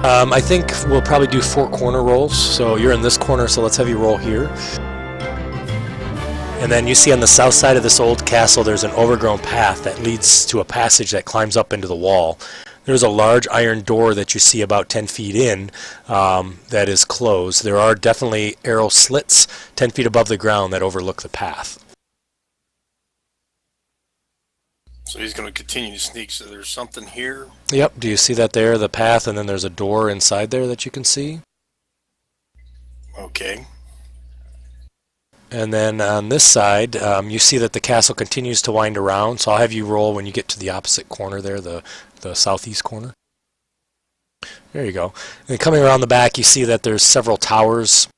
I think we'll probably do 4 corner rolls. So you're in this corner, so let's have you roll here. And then you see on the south side of this old castle, there's an overgrown path that leads to a passage that climbs up into the wall. There's a large iron door that you see about 10 feet in that is closed. There are definitely arrow slits 10 feet above the ground that overlook the path. So he's going to continue to sneak. So there's something here. Yep. Do you see that there, the path, and then there's a door inside there that you can see? Okay. And then on this side, you see that the castle continues to wind around. So I'll have you roll when you get to the opposite corner there, the southeast corner. There you go. And then coming around the back, you see that there's several towers.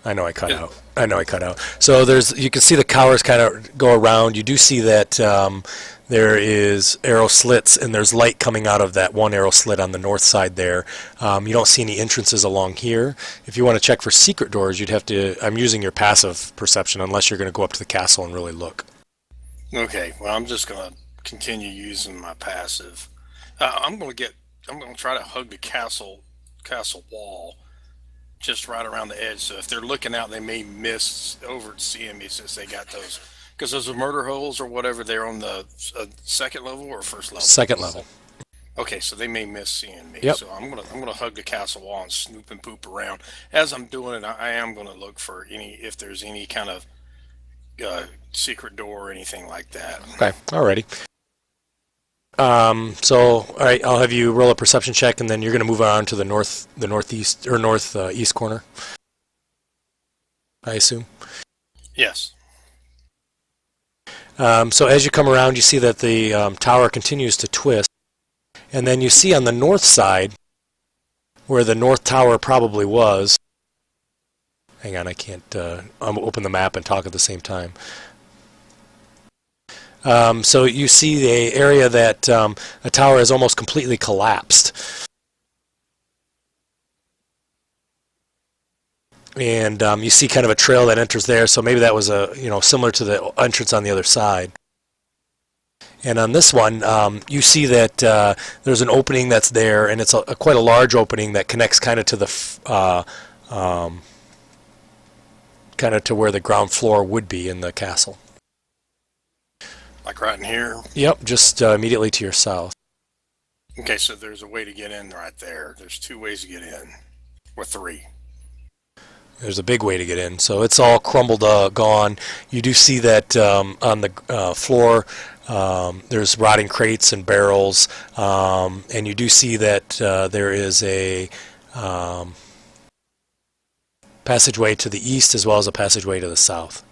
I know I cut out. So you can see the towers kind of go around. You do see that there is arrow slits, and there's light coming out of that one arrow slit on the north side there. You don't see any entrances along here. If you want to check for secret doors, you'd have to. I'm using your passive perception, unless you're going to go up to the castle and really look. Okay. Well, I'm just going to continue using my passive. I'm going to try to hug the castle wall, just right around the edge. So if they're looking out, they may miss over seeing me since they got those. Because those are murder holes or whatever. They're on the second level or first level. Second level. Okay, so they may miss seeing me. Yep. So I'm gonna hug the castle wall and snoop and poop around. As I'm doing it, I am gonna look for if there's any kind of secret door or anything like that. Okay. Alrighty. So, all right, I'll have you roll a perception check, and then you're going to move on to the northeast or northeast corner. I assume. Yes. So as you come around, you see that the tower continues to twist, and then you see on the north side, where the north tower probably was. Hang on, I can't. I'm open the map and talk at the same time. So you see the area that a tower has almost completely collapsed. And you see kind of a trail that enters there, so maybe that was similar to the entrance on the other side. And on this one, you see that there's an opening that's there, and it's quite a large opening that connects kind of to the kind of to where the ground floor would be in the castle. Like right in here? Yep, just immediately to your south. Okay, so there's a way to get in right there. There's 2 ways to get in. Or 3. There's a big way to get in. So it's all crumbled, gone. You do see that on the floor there's rotting crates and barrels. And you do see that there is a passageway to the east as well as a passageway to the south.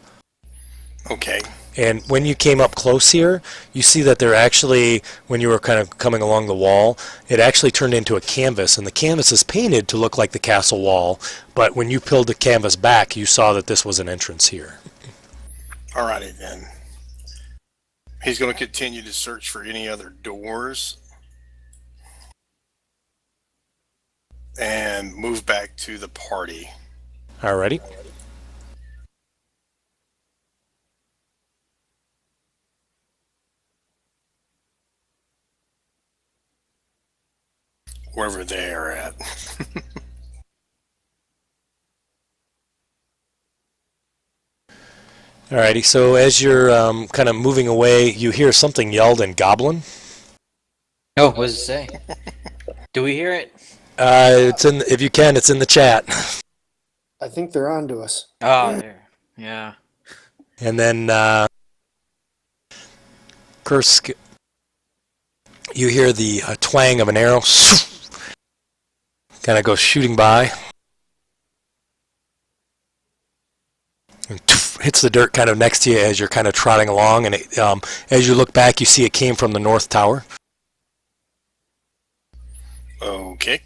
Okay. And when you came up close here, you see that there actually, when you were kind of coming along the wall, it actually turned into a canvas. And the canvas is painted to look like the castle wall. But when you peeled the canvas back, you saw that this was an entrance here. Alrighty then. He's going to continue to search for any other doors. And move back to the party. Alrighty. Wherever they are at. Alrighty, so as you're kind of moving away, you hear something yelled in Goblin. Oh, what does it say? Do we hear it? It's in. If you can, it's in the chat. I think they're on to us. Oh, there. Yeah. And then Kursk, you hear the twang of an arrow. Kind of goes shooting by. And hits the dirt kind of next to you as you're kind of trotting along. And as you look back, you see it came from the north tower. Okay.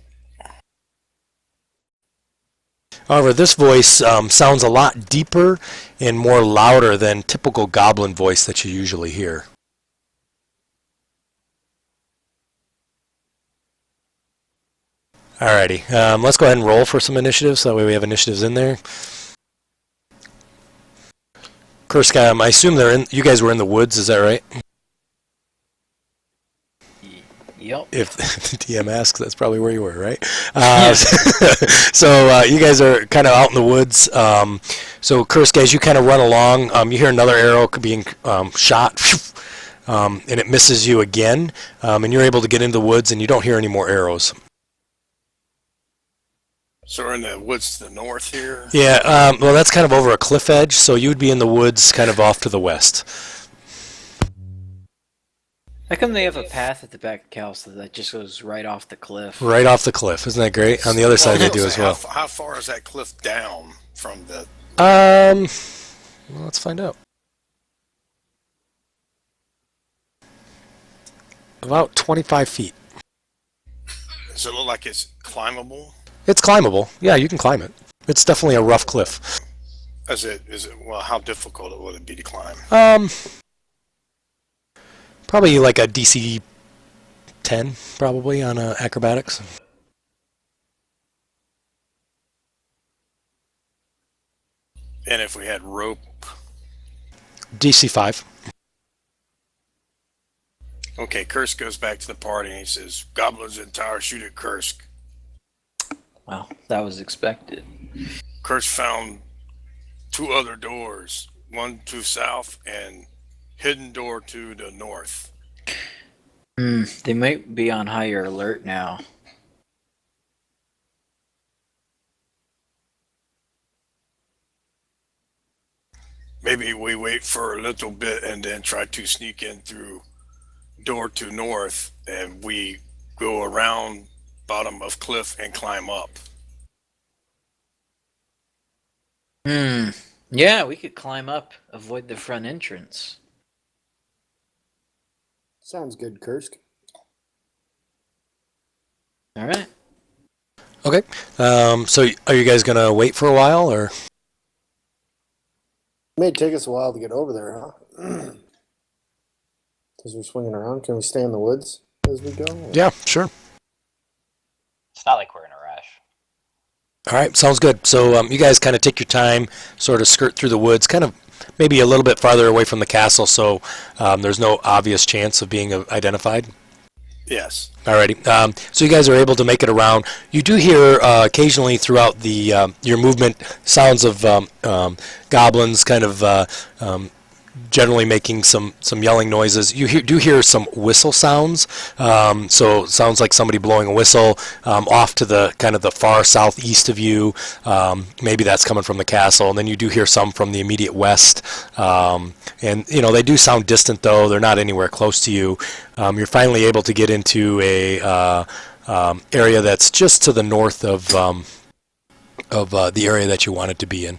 However, this voice sounds a lot deeper and more louder than typical goblin voice that you usually hear. Alrighty, let's go ahead and roll for some initiatives, so that way we have initiatives in there. Kursk, I assume you guys were in the woods, is that right? Yep. If the DM asks, that's probably where you were, right? Yeah. So you guys are kind of out in the woods. So Kursk, as you kind of run along, you hear another arrow being shot, and it misses you again, and you're able to get into the woods, and you don't hear any more arrows. So we're in the woods to the north here. Yeah, well, that's kind of over a cliff edge, so you would be in the woods kind of off to the west. How come they have a path at the back of Calsta that just goes right off the cliff? Right off the cliff. Isn't that great? On the other side, they do as well. How far is that cliff down from the? Well, let's find out. About 25 feet. Does it look like it's climbable? It's climbable. Yeah, you can climb it. It's definitely a rough cliff. Is it? Well, how difficult would it be to climb? Probably like a DC 10, probably on acrobatics. And if we had rope, DC 5. okay. Kursk goes back to the party and he says, "Goblins in tower, shoot at Kursk." Well, that was expected. Kursk found 2 other doors, one to south and hidden door to the north. They might be on higher alert now. Maybe we wait for a little bit and then try to sneak in through door to north, and we go around bottom of cliff and climb up. Yeah, we could climb up, avoid the front entrance. Sounds good, Kursk. All right. Okay. So are you guys gonna wait for a while, or? It may take us a while to get over there, huh? Because we're swinging around. Can we stay in the woods as we go? Yeah, sure. It's not like we're in a rush. All right, sounds good. So you guys kind of take your time, sort of skirt through the woods, kind of maybe a little bit farther away from the castle, so there's no obvious chance of being identified. Yes. Alrighty. So you guys are able to make it around. You do hear occasionally throughout the your movement sounds of goblins kind of generally making some yelling noises. You do hear some whistle sounds. So it sounds like somebody blowing a whistle off to the kind of the far southeast of you. Maybe that's coming from the castle. And then you do hear some from the immediate west. And you know, they do sound distant, though. They're not anywhere close to you. You're finally able to get into a area that's just to the north of the area that you wanted to be in.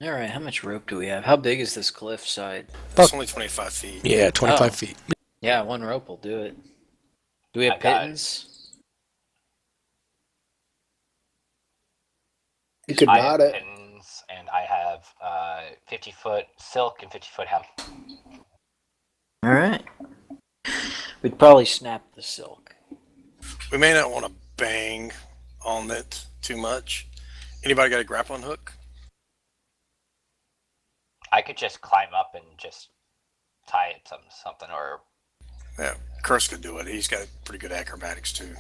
All right, how much rope do we have? How big is this cliff side? It's only 25 feet. Yeah, 25 Oh. feet. Yeah, 1 rope will do it. Do we have I got it. pittance? You could I knot have it. pittance, and I have 50-foot silk and 50-foot hemp. All right. We'd probably snap the silk. We may not want to bang on it too much. Anybody got a grappling hook? I could just climb up and just tie it to something, or Yeah, Kursk could do it. He's got pretty good acrobatics too.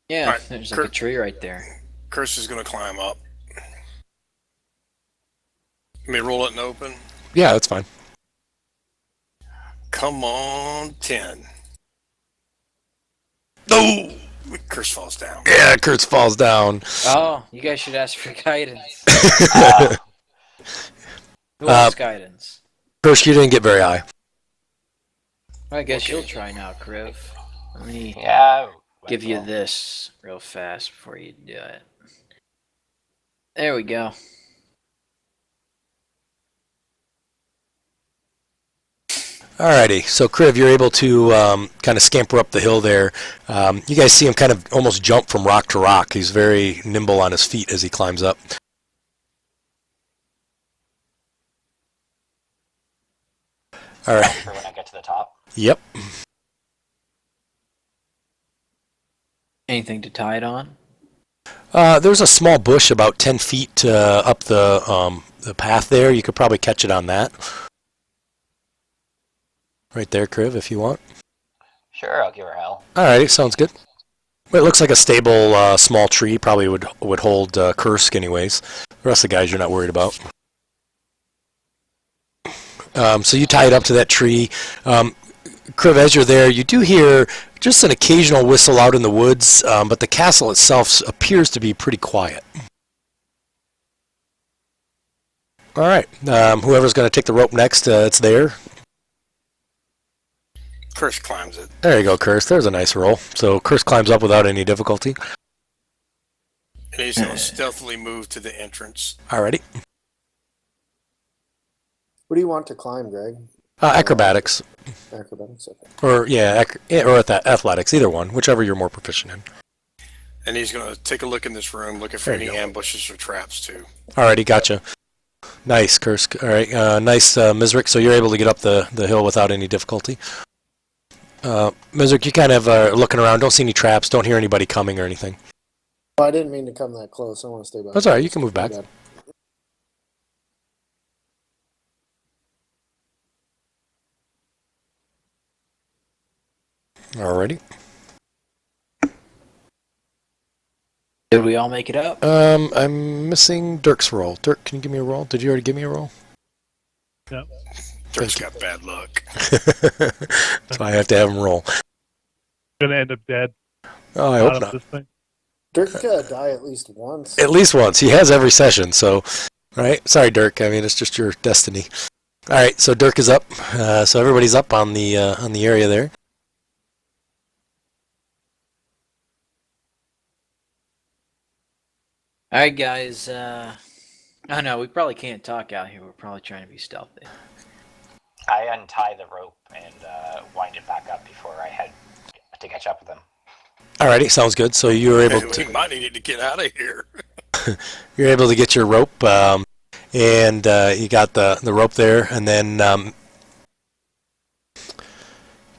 Yeah, All right, there's like a Kurt- tree right there. Kursk is going to climb up. Let me roll it and open. Yeah, that's fine. Come on, 10. No! Kursk falls down. Yeah, Kurtz falls down. Oh, you guys should ask for guidance. Who Uh, wants guidance? Kurtz, you didn't get very high. I guess okay. you'll try now, Kriv. Let me yeah. give you well, this real fast before you do it. There we go. Alrighty, so Kriv, you're able to kind of scamper up the hill there. You guys see him kind of almost jump from rock to rock. He's very nimble on his feet as he climbs up. All right. For when I get to the top. Yep. Anything to tie it on? There's a small bush about 10 feet up the path there. You could probably catch it on that. Right there, Kriv, if you want. Sure, I'll give her hell. Alrighty, sounds good. It looks like a stable small tree. Probably would hold Kursk anyways. The rest of the guys you're not worried about. So you tie it up to that tree. Kriv, as you're there, you do hear just an occasional whistle out in the woods, but the castle itself appears to be pretty quiet. All right, whoever's going to take the rope next, it's there. Chris climbs it. There you go, Kursk. There's a nice roll. So Kursk climbs up without any difficulty. And he's going to stealthily move to the entrance. Alrighty. What do you want to climb, Greg? Acrobatics. Acrobatics? Okay. Or, or at that, athletics, either one, whichever you're more proficient in. And he's going to take a look in this room, looking for There any you go. ambushes or traps, too. Alrighty, gotcha. Nice, Kursk. Alright, nice, Mizrik. So you're able to get up the hill without any difficulty. Mizrik, you kind of are looking around, don't see any traps, don't hear anybody coming or anything. Oh, I didn't mean to come that close. I want to stay back. That's alright, you can move My back. bad. Alrighty. Did we all make it up? I'm missing Dirk's roll. Dirk, can you give me a roll? Did you already give me a roll? Dirk's got bad luck. That's why I have to have him roll. Gonna end up dead. Oh, I Out hope of not. this thing. Dirk's got to die at least once. At least once. He has every session, so... Right? Sorry, Dirk. I mean, it's just your destiny. Alright, so Dirk is up. So everybody's up on the area there. Alright, guys. Oh no, we probably can't talk out here. We're probably trying to be stealthy. I untie the rope and wind it back up before I head to catch up with them. Alrighty, sounds good. So you were able We to... might need to get out of here. You're able to get your rope, and you got the rope there, and then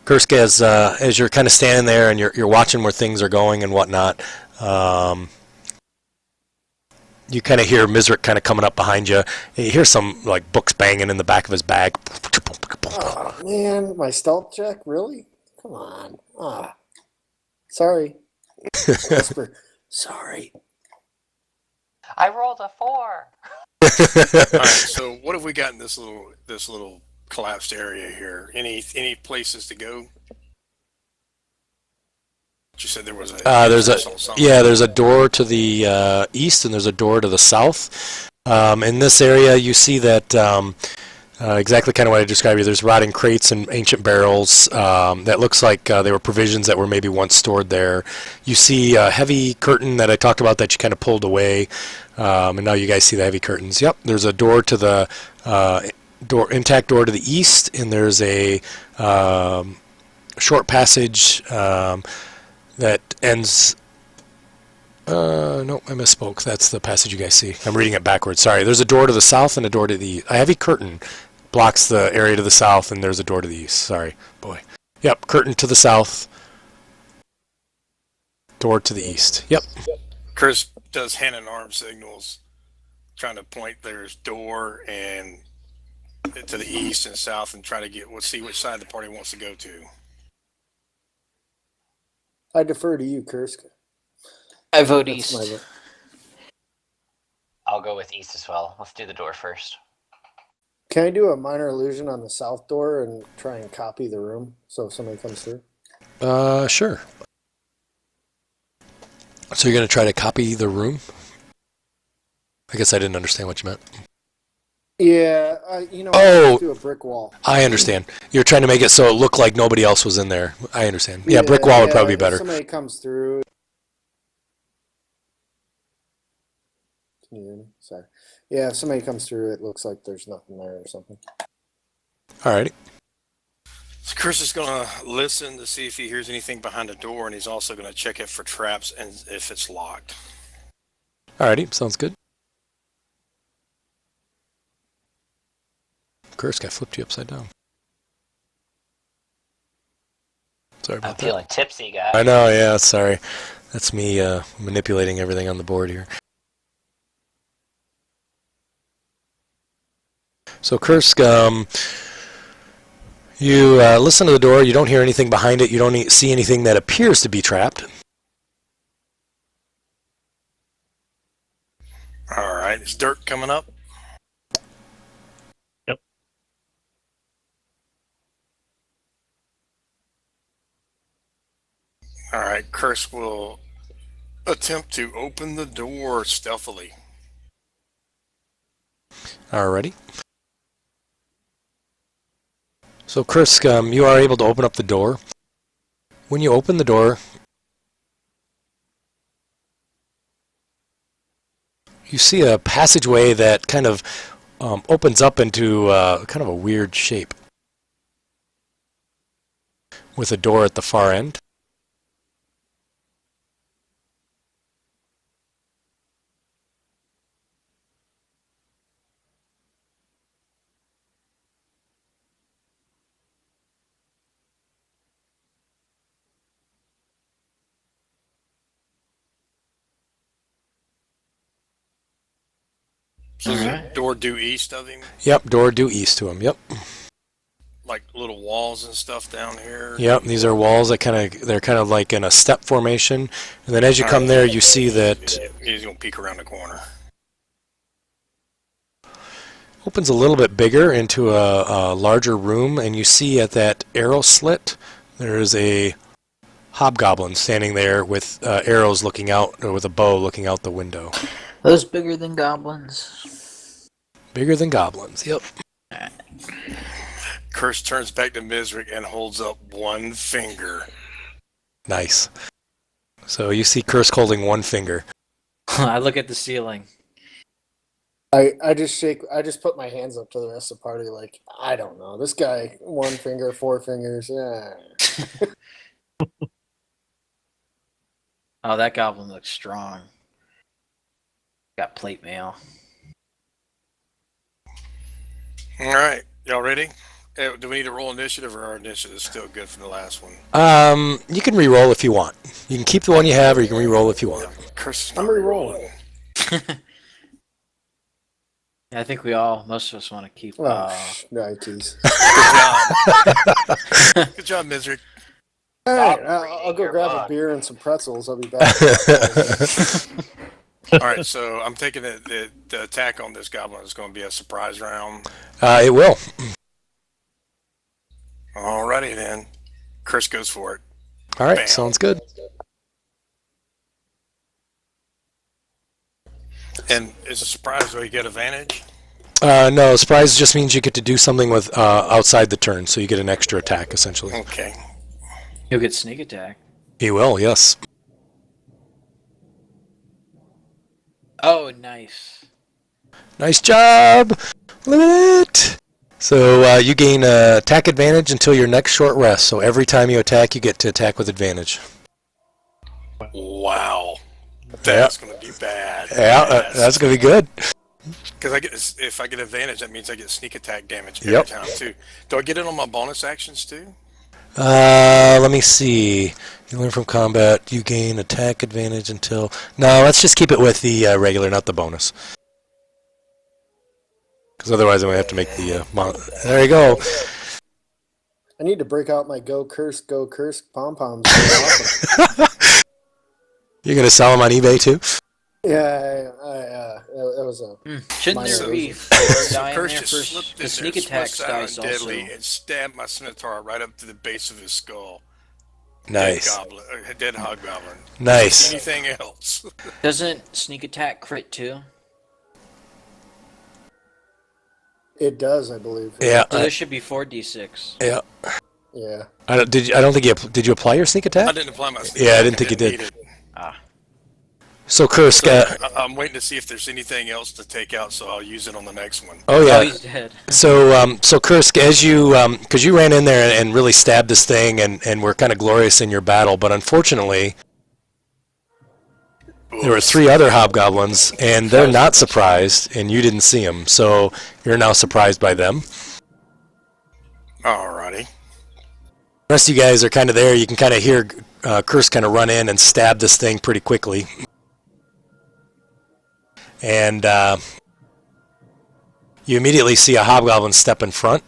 Kursk, as you're kind of standing there and you're watching where things are going and whatnot, you kind of hear Mizrik kind of coming up behind you. You hear some like books banging in the back of his bag. Oh, man, my stealth check? Really? Come on. Ah. Sorry. Whisper. Sorry. I rolled a 4. All right, so what have we got in this little collapsed area here? Any places to go? You said there was a there's a door to the east and there's a door to the south. In this area, you see that exactly kind of what I described you. There's rotting crates and ancient barrels that looks like they were provisions that were maybe once stored there. You see a heavy curtain that I talked about that you kind of pulled away, and now you guys see the heavy curtains. Yep, there's a door to the intact door to the east, and there's a short passage that ends. No, I misspoke. That's the passage you guys see. I'm reading it backwards. Sorry. There's a door to the south and a door to the east. A heavy curtain blocks the area to the south, and there's a door to the east. Sorry, boy. Yep, curtain to the south, door to the east. Yep. Chris does hand and arm signals, trying to point there's door and to the east and south, and try to see which side the party wants to go to. I defer to you, Kursk. I vote That's east. my vote. I'll go with east as well. Let's do the door first. Can I do a minor illusion on the south door and try and copy the room so if somebody comes through? Sure. So you're going to try to copy the room? I guess I didn't understand what you meant. Yeah, Oh. do a brick wall. I understand. You're trying to make it so it looked like nobody else was in there. I understand. Yeah, brick wall would probably be if better. somebody comes through. Can you hear me? Sorry. Yeah, if somebody comes through, it looks like there's nothing there or something. Alrighty. So Chris is going to listen to see if he hears anything behind the door, and he's also going to check it for traps and if it's locked. Alrighty, sounds good. Kursk, I flipped you upside down. Sorry I'm about that. feeling tipsy, guys. I know, yeah, sorry. That's me manipulating everything on the board here. So Kursk, you listen to the door. You don't hear anything behind it. You don't see anything that appears to be trapped. All right. Is dirt coming up? Yep. All right. Curse will attempt to open the door stealthily. Alrighty. So Kursk, you are able to open up the door. When you open the door, you see a passageway that kind of opens up into kind of a weird shape with a door at the far end. So is Alright. the door due east of him? Yep, door due east to him. Yep. Like little walls and stuff down here? Yep, these are walls that they're kind of like in a step formation, and then as you come there, you see that He's going to peek around the corner. opens a little bit bigger into a larger room, and you see at that arrow slit there is a hobgoblin standing there with arrows looking out, or with a bow looking out the window. Those bigger than goblins. Bigger than goblins. Yep. Curse turns back to Misrick and holds up one finger. Nice. So you see Kursk holding one finger. I look at the ceiling. I just put my hands up to the rest of the party like, I don't know. This guy, one finger, four fingers. Yeah. Oh, that goblin looks strong. Got plate mail. All right. Y'all ready? Do we need to roll initiative, or our initiative is still good from the last one? You can re-roll if you want. You can keep the one you have, or you can re-roll if you want. Curse is I'm not re-rolling. re-rolling. Yeah, I think most of us want to keep. No, I tease. Good job. Good job, Misrick. All right, Stop I'll reading go your grab a book. beer and some pretzels. I'll be back. All right, so I'm taking the attack on this goblin is going to be a surprise round. It will. Alrighty then. Chris goes for it. All right, Bam. sounds good. And is a surprise where you get advantage? No, surprise just means you get to do something with outside the turn, so you get an extra attack, essentially. Okay. You'll get sneak attack. He will, yes. Oh, nice. Nice job! Look at it! So you gain attack advantage until your next short rest. So every time you attack, you get to attack with advantage. Wow. That's going to be bad. Yeah, that's going to be good. Because if I get advantage, that means I get sneak attack damage every Yep. time too. Do I get it on my bonus actions too? Let me see. You learn from combat. You gain attack advantage until... No, let's just keep it with the regular, not the bonus. Because otherwise, I'm going to have to make the... There you go. I need to break out my Go Kursk pom-poms. You're going to sell them on eBay, too? Yeah, it was a... Shouldn't there So- be four die in Curse there just for slipped the in sneak there, attack swift, silent, dice also? deadly, and stabbed my scimitar right up to the base of his skull. Nice. Dead hobgoblin. Nice. Anything else? Doesn't sneak attack crit too? It does, I believe. Yeah. So there should be 4d6. Yeah. Yeah. I don't think you... Did you apply your sneak I attack? didn't apply my sneak Yeah, I attack, didn't think you did. need it. So, Kursk... I'm waiting to see if there's anything else to take out, so I'll use it on the next one. oh, Oh, yeah. he's dead. So Kursk, as you, because you ran in there and really stabbed this thing and were kind of glorious in your battle, but unfortunately, there were 3 other hobgoblins, and they're not surprised, and you didn't see them, so you're now surprised by them. Alrighty. The rest of you guys are kind of there. You can kind of hear Curse kind of run in and stab this thing pretty quickly. And you immediately see a hobgoblin step in front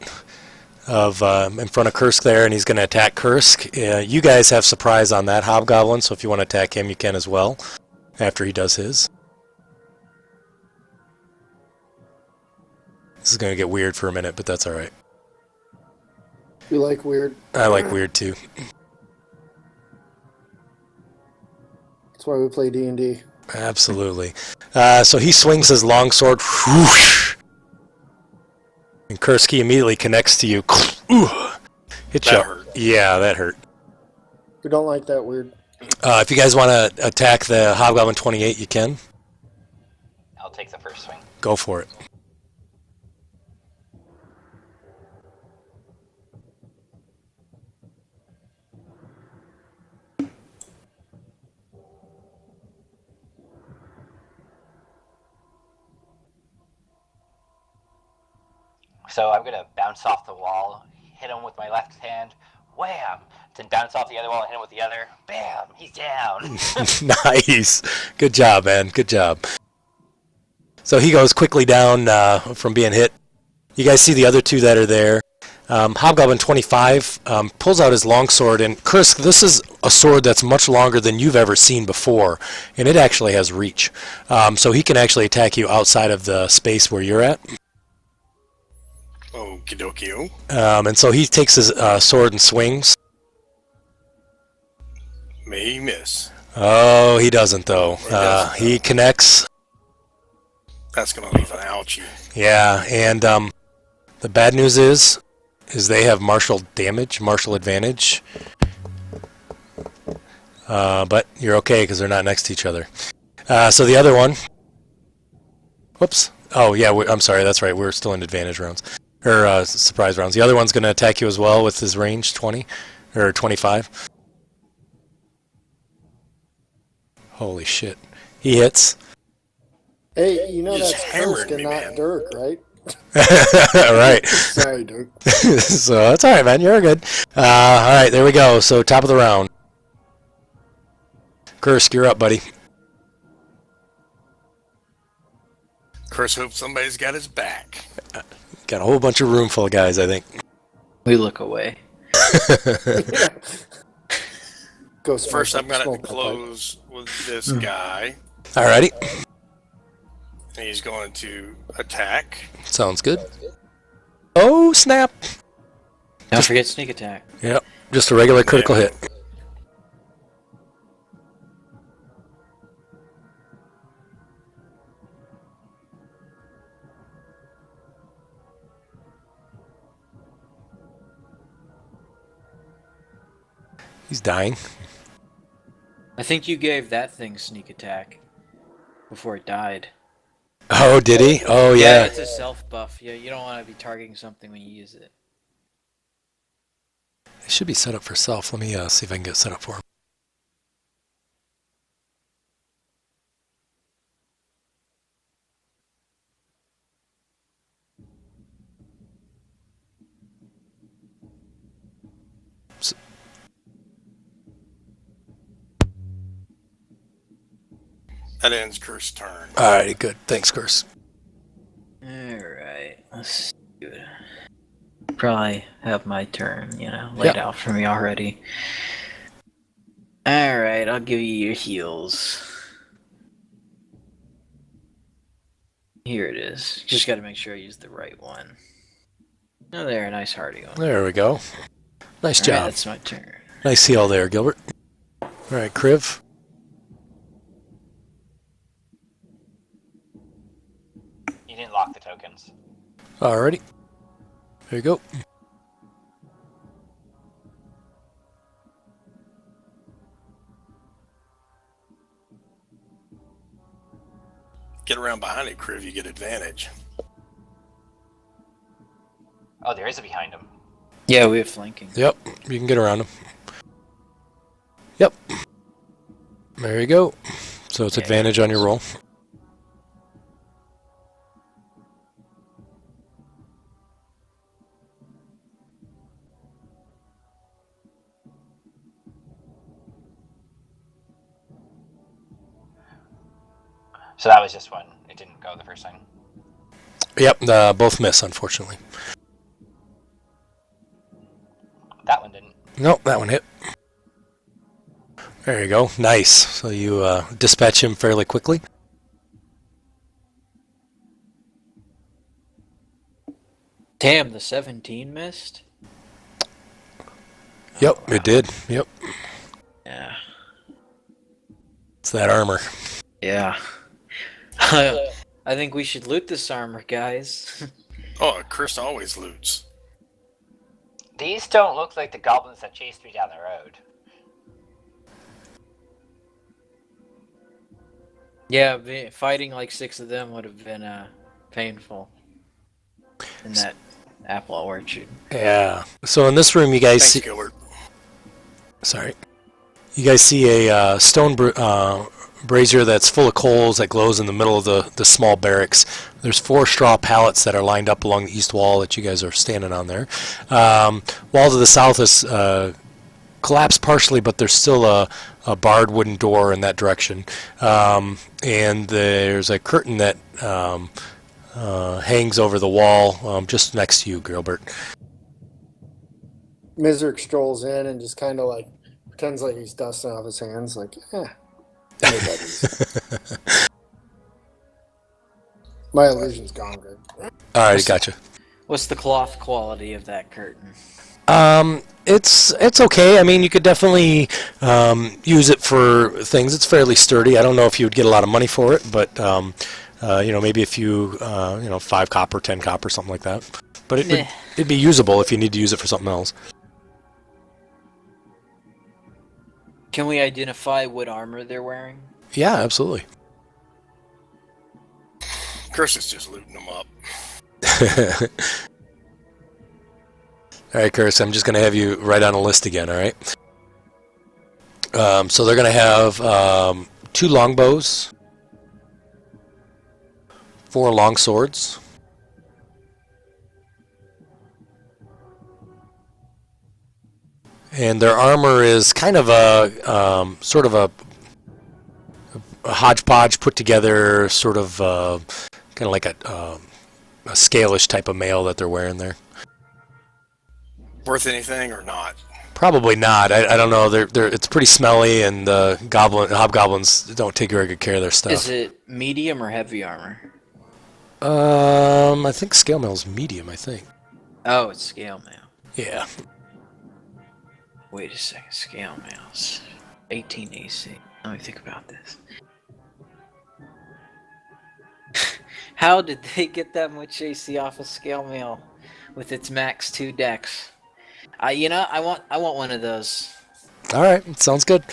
of Kursk there, and he's going to attack Kursk. You guys have surprise on that hobgoblin, so if you want to attack him, you can as well after he does his. This is going to get weird for a minute, but that's all right. You like weird? I like weird too. That's why we play D&D. Absolutely. So he swings his longsword. Whoosh, and Kursky immediately connects to you. Hit you. That hurt. Yeah, that hurt. We don't like that weird. If you guys want to attack the Hobgoblin 28, you can. I'll take the first swing. Go for it. So I'm gonna bounce off the wall, hit him with my left hand, wham! Then bounce off the other wall and hit him with the other, bam! He's down. Nice. Good job, man. Good job. So he goes quickly down from being hit. You guys see the other two that are there. Hobgoblin 25 pulls out his longsword, and Kursk, this is a sword that's much longer than you've ever seen before, and it actually has reach. So he can actually attack you outside of the space where you're at. Okie dokie. And so he takes his sword and swings. May he miss. Oh, he doesn't, though. He doesn't, He connects. That's going to leave an ouchie. Yeah, and the bad news is they have martial damage, martial advantage. But you're okay because they're not next to each other. So the other one. Whoops. Oh, yeah, I'm sorry. That's right. We're still in advantage rounds. Or surprise rounds. The other one's going to attack you as well with his range 20 or 25. Holy shit. He hits. Hey, you know You just that's hammered Kursk and me, not man. Dirk, right? All right. Sorry, Dirk. So that's all right, man. You're good. All right, there we go. So top of the round. Kursk, you're up, buddy. Chris hopes somebody's got his back. Got a whole bunch of room full of guys, I think. We look away. Go smoke First, I'm going to smoke that pipe. close with this guy. Alrighty. And he's going to attack. Sounds good. Oh, snap. Don't forget sneak attack. Yep. Just a regular critical hit. He's dying. I think you gave that thing sneak attack before it died. Oh, did he? Oh, Yeah, yeah. it's a self buff. Yeah, you don't want to be targeting something when you use it. It should be set up for self. Let me see if I can get it set up for him. That ends Kurt's turn. Alrighty, good. Thanks, Curse. Alright, let's do it. Probably have my turn, laid out for me already. Alright, I'll give you your heals. Here it is. Just gotta make sure I use the right one. Oh, there, a nice hearty one. There we go. Nice Alright, job. that's my turn. Nice heal there, Gilbert. Alright, Kriv. You didn't lock the tokens. Alrighty. There you go. Get around behind it, Kriv, you get advantage. Oh, there is a behind him. Yeah, we have flanking. Yep, you can get around him. Yep. There you go. So it's advantage on your roll. So that was just one. It didn't go the first time. Yep, both miss, unfortunately. That one didn't. Nope, that one hit. There you go. Nice. So you dispatch him fairly quickly. Damn, the 17 missed? Yep, it did. Yep. Yeah. It's that armor. Yeah. I think we should loot this armor, guys. Oh, Chris always loots. These don't look like the goblins that chased me down the road. Yeah, fighting like 6 of them would have been painful in that apple orchard. Yeah. So in this room, you guys Thanks, see. Gilbert. Sorry. You guys see a stone brazier that's full of coals that glows in the middle of the small barracks. There's 4 straw pallets that are lined up along the east wall that you guys are standing on there. Wall to the south is collapsed partially, but there's still a barred wooden door in that direction. And there's a curtain that hangs over the wall just next to you, Gilbert. Mizerk strolls in and just kind of like pretends like he's dusting off his hands, like, nobody's. My illusion's gone, good. All right, gotcha. What's the cloth quality of that curtain? It's okay. I mean, you could definitely use it for things. It's fairly sturdy. I don't know if you would get a lot of money for it, but maybe a few, 5 copper, 10 copper, something like that. But it'd be usable if you need to use it for something else. Can we identify what armor they're wearing? Yeah, absolutely. Chris is just looting them up. All right, Curtis, I'm just going to have you write on a list again, all right? So they're going to have 2 longbows, 4 long swords, and their armor is kind of a sort of a hodgepodge put together, sort of kind of like a scalish type of mail that they're wearing there. Worth anything or not? Probably not. I don't know. It's pretty smelly, and hobgoblins don't take very good care of their stuff. Is it medium or heavy armor? I think scale mail's medium. I think. Oh, it's scale mail. Yeah. Wait a second, scale mails. 18 AC. Let me think about this. How did they get that much AC off of scale mail with its max 2 decks? I want one of those. All right. Sounds good.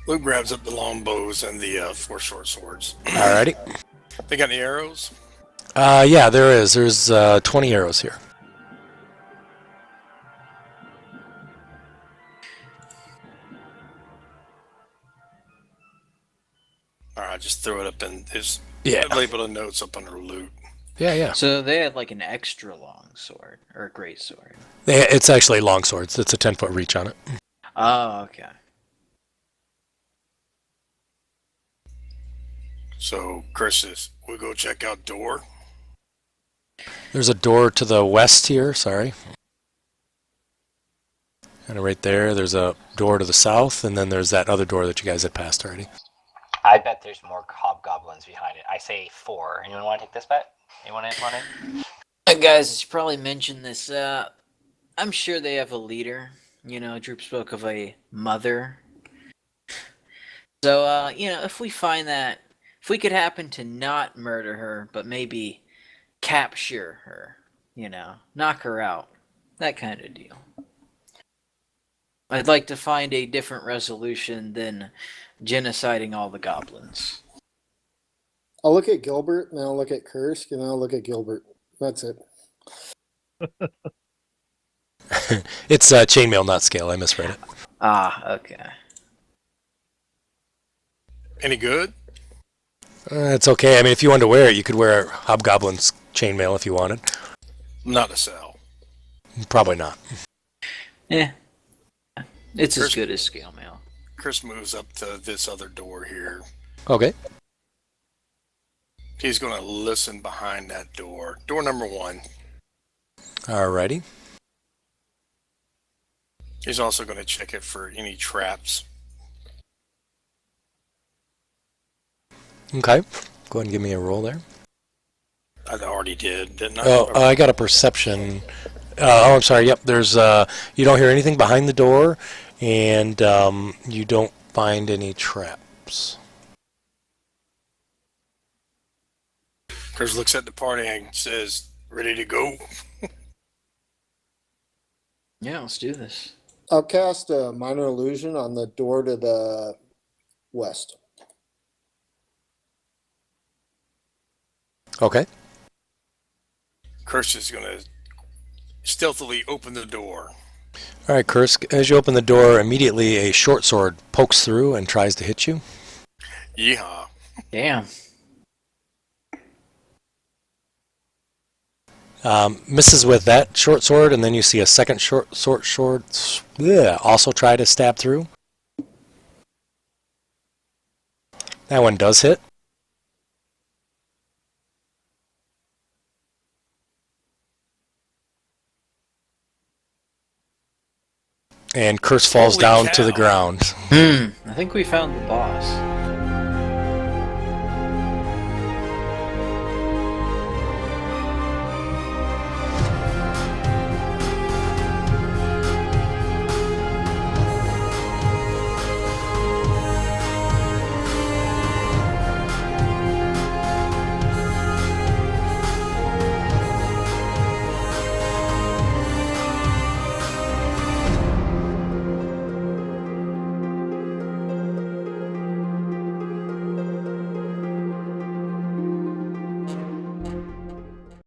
Luke grabs up the long bows and the 4 short swords. Alrighty. They got any arrows? Yeah, there is. There's 20 arrows here. Alright, just throw it up in his Yeah. label the notes up under loot. Yeah. So they had like an extra long sword or a great sword. It's actually long swords. It's a 10-foot reach on it. Oh, okay. So, Chris says, we go check out door. There's a door to the west here. Sorry. And right there, there's a door to the south, and then there's that other door that you guys had passed already. I bet there's more hobgoblins behind it. I say 4. Anyone want to take this bet? Anyone want in? Guys, I should probably mention this. I'm sure they have a leader. Droop spoke of a mother. So, if we find that, if we could happen to not murder her, but maybe capture her, knock her out, that kind of deal. I'd like to find a different resolution than genociding all the goblins. I'll look at Gilbert, and then I'll look at Kursk, and then I'll look at Gilbert. That's it. It's chainmail, not scale. I misread it. Ah, okay. Any good? It's okay. I mean, if you wanted to wear it, you could wear Hobgoblin's chainmail if you wanted. Not to sell. Probably not. Yeah. It's as Chris- good as scale mail. Chris moves up to this other door here. Okay. He's going to listen behind that door. Door number 1. Alrighty. He's also going to check it for any traps. Okay. Go ahead and give me a roll there. I already did, didn't I? Oh, I got a perception. I'm sorry. Yep. There's you don't hear anything behind the door, and you don't find any traps. Chris looks at the party and says, "Ready to go?" Yeah, let's do this. I'll cast a minor illusion on the door to the west. Okay. Chris is going to stealthily open the door. All right, Kursk. As you open the door, immediately a short sword pokes through and tries to hit you. Yeehaw. Damn. Misses with that short sword, and then you see a second short sword also try to stab through. That one does hit. And Curse falls Holy down cow. to the ground. I think we found the boss.